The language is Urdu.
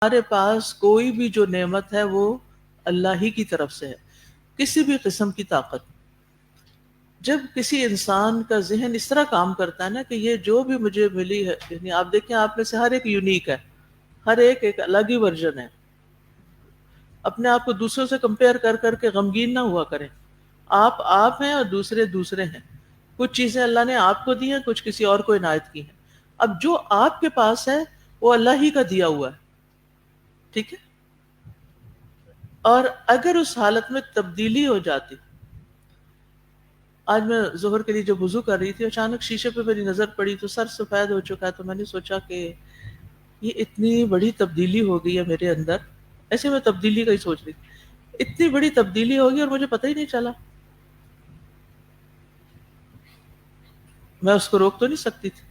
ہمارے پاس کوئی بھی جو نعمت ہے وہ اللہ ہی کی طرف سے ہے، کسی بھی قسم کی طاقت۔ جب کسی انسان کا ذہن اس طرح کام کرتا ہے نا کہ یہ جو بھی مجھے ملی ہے، یعنی آپ دیکھیں آپ میں سے ہر ایک یونیک ہے، ہر ایک ایک الگ ہی ورژن ہے۔ اپنے آپ کو دوسروں سے کمپیئر کر کر کے غمگین نہ ہوا کریں۔ آپ ہیں اور دوسرے دوسرے ہیں۔ کچھ چیزیں اللہ نے آپ کو دی ہیں، کچھ کسی اور کو عنایت کی ہیں۔ اب جو آپ کے پاس ہے وہ اللہ ہی کا دیا ہوا ہے، ٹھیک ہے؟ اور اگر اس حالت میں تبدیلی ہو جاتی، آج میں ظہر کے لیے جب وضو کر رہی تھی اچانک شیشے پہ میری نظر پڑی تو سر سفید ہو چکا ہے، تو میں نے سوچا کہ یہ اتنی بڑی تبدیلی ہو گئی ہے میرے اندر۔ ایسے میں تبدیلی کا ہی سوچ رہی تھی، اتنی بڑی تبدیلی ہوگی اور مجھے پتہ ہی نہیں چلا۔ میں اس کو روک تو نہیں سکتی تھی،